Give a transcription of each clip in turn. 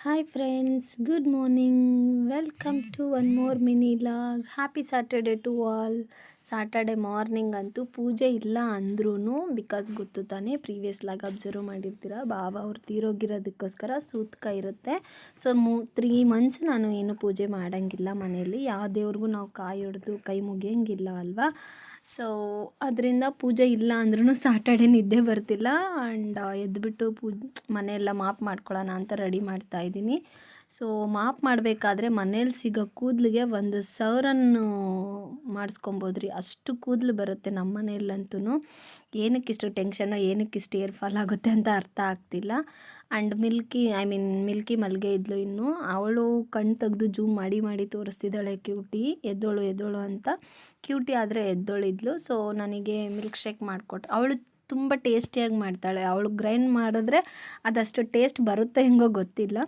Hi friends, good morning. Welcome to one more mini log. Happy Saturday to all. Saturday morning ಅಂತೂ ಪೂಜೆ ಇಲ್ಲ ಅಂದ್ರೂ because ಗೊತ್ತು ತಾನೇ ಪ್ರೀವಿಯಸ್ ಲಾಗ್ ಅಬ್ಸರ್ವ್ ಮಾಡಿರ್ತೀರ ಬಾಬಾ ಅವ್ರು ತೀರೋಗಿರೋದಕ್ಕೋಸ್ಕರ ಸೂತಕ ಇರುತ್ತೆ. ಸೊ 3 ಮಂತ್ಸ್ ನಾನು ಏನು ಪೂಜೆ ಮಾಡೋಂಗಿಲ್ಲ ಮನೆಯಲ್ಲಿ. ಯಾವ ದೇವ್ರಿಗೂ ನಾವು ಕಾಯಿ ಹೊಡೆದು ಕೈ ಮುಗಿಯೋಂಗಿಲ್ಲ ಅಲ್ವಾ. ಸೊ ಅದರಿಂದ ಪೂಜೆ ಇಲ್ಲ ಅಂದ್ರೂ ಸಾಟರ್ಡೆ ನಿದ್ದೆ ಬರ್ತಿಲ್ಲ. ಆ್ಯಂಡ್ ಎದ್ದುಬಿಟ್ಟು ಮನೆಯೆಲ್ಲ ಮಾಪ್ ಮಾಡ್ಕೊಳ್ಳೋಣ ಅಂತ ರೆಡಿ ಮಾಡ್ತಾಯಿದ್ದೀನಿ. ಸೊ ಮಾಪ್ ಮಾಡಬೇಕಾದ್ರೆ ಮನೇಲಿ ಸಿಗೋ ಕೂದಲಿಗೆ 1,000 ಮಾಡಿಸ್ಕೊಬೋದ್ರಿ. ಅಷ್ಟು ಕೂದಲು ಬರುತ್ತೆ ನಮ್ಮ ಮನೆಯಲ್ಲಂತೂ. ಏನಕ್ಕಿಷ್ಟು ಟೆನ್ಷನ್ನು, ಏನಕ್ಕಿಷ್ಟು ಏರ್ ಫಾಲ್ ಆಗುತ್ತೆ ಅಂತ ಅರ್ಥ ಆಗ್ತಿಲ್ಲ. ಆ್ಯಂಡ್ ಮಿಲ್ಕಿ ಮಲ್ಗೆ ಇದ್ಲು ಇನ್ನು. ಅವಳು ಕಣ್ಣು ತೆಗೆದು ಜೂಮ್ ಮಾಡಿ ತೋರಿಸ್ತಿದ್ದಾಳೆ ಕ್ಯೂಟಿ ಎದ್ದೋಳು ಅಂತ. ಕ್ಯೂಟಿ ಆದರೆ ಎದ್ದೋಳಿದ್ಲು. ಸೊ ನನಗೆ ಮಿಲ್ಕ್ ಶೇಕ್ ಮಾಡಿಕೊಟ್ರು. ಅವಳು ತುಂಬ ಟೇಸ್ಟಿಯಾಗಿ ಮಾಡ್ತಾಳೆ. ಅವಳು ಗ್ರೈಂಡ್ ಮಾಡಿದ್ರೆ ಅದಷ್ಟು ಟೇಸ್ಟ್ ಬರುತ್ತೆ ಹೆಂಗೋ ಗೊತ್ತಿಲ್ಲ.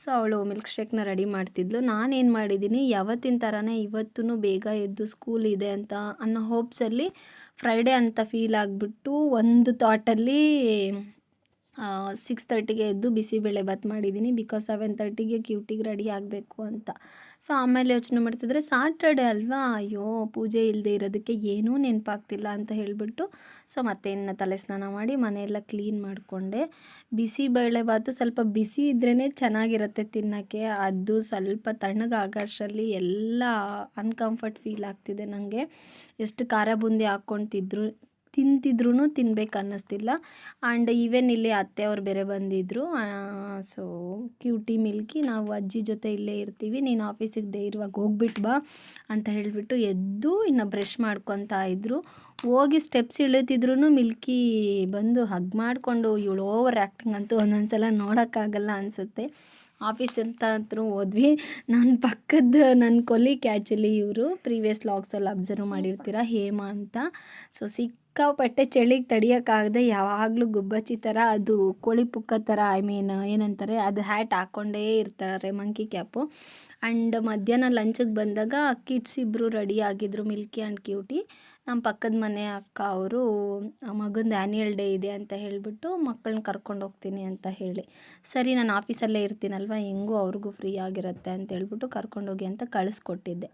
ಸೊ ಅವಳು ಮಿಲ್ಕ್ ಶೇಕ್ನ ರೆಡಿ ಮಾಡ್ತಿದ್ಲು. ನಾನೇನು ಮಾಡಿದ್ದೀನಿ, ಯಾವತ್ತಿನ ಥರನೇ ಇವತ್ತೂ ಬೇಗ ಎದ್ದು ಸ್ಕೂಲ್ ಇದೆ ಅಂತ ಅನ್ನೋ ಹೋಪ್ಸಲ್ಲಿ ಫ್ರೈಡೇ ಅಂತ ಫೀಲ್ ಆಗಿಬಿಟ್ಟು ಒಂದು ಥಾಟಲ್ಲಿ 6:30ಗೆ ಎದ್ದು ಬಿಸಿಬೇಳೆಭಾತ್ ಮಾಡಿದ್ದೀನಿ. ಬಿಕಾಸ್ 7:30ಗೆ ಕ್ಯೂಟಿಗೆ ರೆಡಿ ಆಗಬೇಕು ಅಂತ. ಸೊ ಆಮೇಲೆ ಯೋಚನೆ ಮಾಡ್ತಿದ್ರೆ ಸಾಟರ್ಡೆ ಅಲ್ವಾ, ಅಯ್ಯೋ ಪೂಜೆ ಇಲ್ಲದೆ ಇರೋದಕ್ಕೆ ಏನೂ ನೆನಪಾಗ್ತಿಲ್ಲ ಅಂತ ಹೇಳಿಬಿಟ್ಟು ಸೊ ಮತ್ತೇನು ತಲೆ ಸ್ನಾನ ಮಾಡಿ ಮನೆಯೆಲ್ಲ ಕ್ಲೀನ್ ಮಾಡಿಕೊಂಡೆ. ಬಿಸಿಬೇಳೆಭಾತು ಸ್ವಲ್ಪ ಬಿಸಿ ಇದ್ರೇ ಚೆನ್ನಾಗಿರುತ್ತೆ ತಿನ್ನೋಕ್ಕೆ. ಅದು ಸ್ವಲ್ಪ ತಣ್ಣಗಾಗೋಷ್ಟರಲ್ಲಿ ಎಲ್ಲ ಅನ್ಕಂಫರ್ಟ್ ಫೀಲ್ ಆಗ್ತಿದೆ ನನಗೆ. ಎಷ್ಟು ಖಾರ ಬೂಂದಿ ಹಾಕ್ಕೊತಿದ್ರು ತಿಂತಿದ್ರೂ ತಿನ್ಬೇಕು ಅನ್ನಿಸ್ತಿಲ್ಲ. ಆ್ಯಂಡ್ ಈವನ್ ಇಲ್ಲಿ ಅತ್ತೆಯವ್ರು ಬೇರೆ ಬಂದಿದ್ದರು. ಸೊ ಕ್ಯೂಟಿ ಮಿಲ್ಕಿ ನಾವು ಅಜ್ಜಿ ಜೊತೆ ಇಲ್ಲೇ ಇರ್ತೀವಿ, ನೀನು ಆಫೀಸಿಗೆ ಇರುವಾಗ ಹೋಗ್ಬಿಟ್ಟು ಬಾ ಅಂತ ಹೇಳಿಬಿಟ್ಟು ಎದ್ದು ಇನ್ನು ಬ್ರಷ್ ಮಾಡ್ಕೊತಾ ಇದ್ದರು. ಹೋಗಿ ಸ್ಟೆಪ್ಸ್ ಇಳಿತಿದ್ರು ಮಿಲ್ಕಿ ಬಂದು ಹಗ್ ಮಾಡಿಕೊಂಡು ಇವಳು ಓವರ್ ಆ್ಯಕ್ಟಿಂಗ್ ಅಂತೂ ಒಂದೊಂದು ಸಲ ನೋಡೋಕ್ಕಾಗಲ್ಲ ಅನಿಸುತ್ತೆ. ಆಫೀಸ್ ಅಂತ ಹತ್ರ ಹೋದ್ವಿ. ನನ್ನ ಕೊಲೀಗ್ ಆ್ಯಕ್ಚುಲಿ ಇವರು ಪ್ರೀವಿಯಸ್ ಲಾಗ್ಸಲ್ಲಿ ಅಬ್ಸರ್ವ್ ಮಾಡಿರ್ತೀರ, ಹೇಮಾ ಅಂತ. ಸೊ ಸಿಕ್ಕಾಪಟ್ಟೆ ಚಳಿಗೆ ತಡಿಯೋಕ್ಕಾಗದೆ ಯಾವಾಗಲೂ ಗುಬ್ಬಚ್ಚಿ ಥರ, ಅದು ಕೋಳಿ ಪುಕ್ಕ ಥರ ಏನಂತಾರೆ ಅದು ಹ್ಯಾಟ್ ಹಾಕ್ಕೊಂಡೇ ಇರ್ತಾರೆ, ಮಂಕಿ ಕ್ಯಾಪು. ಆ್ಯಂಡ್ ಮಧ್ಯಾಹ್ನ ಲಂಚಿಗೆ ಬಂದಾಗ ಕಿಡ್ಸ್ ಇಬ್ಬರು ರೆಡಿ ಆಗಿದ್ರು, ಮಿಲ್ಕಿ ಆ್ಯಂಡ್ ಕ್ಯೂಟಿ. ನಮ್ಮ ಪಕ್ಕದ ಮನೆ ಅಕ್ಕ ಅವರು ಮಗಂದು ಆ್ಯನ್ಯಲ್ ಡೇ ಇದೆ ಅಂತ ಹೇಳಿಬಿಟ್ಟು ಮಕ್ಕಳನ್ನ ಕರ್ಕೊಂಡು ಹೋಗ್ತೀನಿ ಅಂತ ಹೇಳಿ, ಸರಿ ನಾನು ಆಫೀಸಲ್ಲೇ ಇರ್ತೀನಲ್ವ ಹೆಂಗೂ ಅವ್ರಿಗೂ ಫ್ರೀ ಆಗಿರುತ್ತೆ ಅಂತ ಹೇಳ್ಬಿಟ್ಟು ಕರ್ಕೊಂಡೋಗಿ ಅಂತ ಕಳಿಸ್ಕೊಟ್ಟಿದ್ದೆ.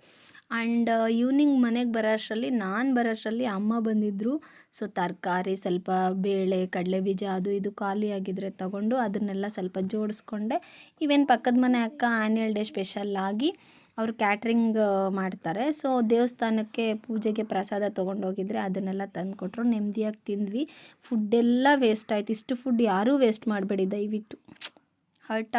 ಆ್ಯಂಡ್ ಈವ್ನಿಂಗ್ ಮನೆಗೆ ಬರೋ ಅಷ್ಟರಲ್ಲಿ ಅಮ್ಮ ಬಂದಿದ್ದರು. ಸೊ ತರಕಾರಿ ಸ್ವಲ್ಪ ಬೇಳೆ ಕಡಲೆ ಬೀಜ ಅದು ಇದು ಖಾಲಿ ಆಗಿದ್ರೆ ತಗೊಂಡು ಅದನ್ನೆಲ್ಲ ಸ್ವಲ್ಪ ಜೋಡಿಸ್ಕೊಂಡೆ. ಈವನ್ ಪಕ್ಕದ ಮನೆ ಅಕ್ಕ ಆ್ಯನ್ಯಲ್ ಡೇ ಸ್ಪೆಷಲ್ಲಾಗಿ ಅವರು ಕ್ಯಾಟ್ರಿಂಗ್ ಮಾಡ್ತಾರೆ. ಸೊ ದೇವಸ್ಥಾನಕ್ಕೆ ಪೂಜೆಗೆ ಪ್ರಸಾದ ತೊಗೊಂಡೋಗಿದ್ರೆ ಅದನ್ನೆಲ್ಲ ತಂದುಕೊಟ್ರು. ನೆಮ್ಮದಿಯಾಗಿ ತಿಂದ್ವಿ. ಫುಡ್ಡೆಲ್ಲ ವೇಸ್ಟ್ ಆಯಿತು. ಇಷ್ಟು ಫುಡ್ ಯಾರೂ ವೇಸ್ಟ್ ಮಾಡಬೇಡಿ ದಯವಿಟ್ಟು. ಹರ್ಟ್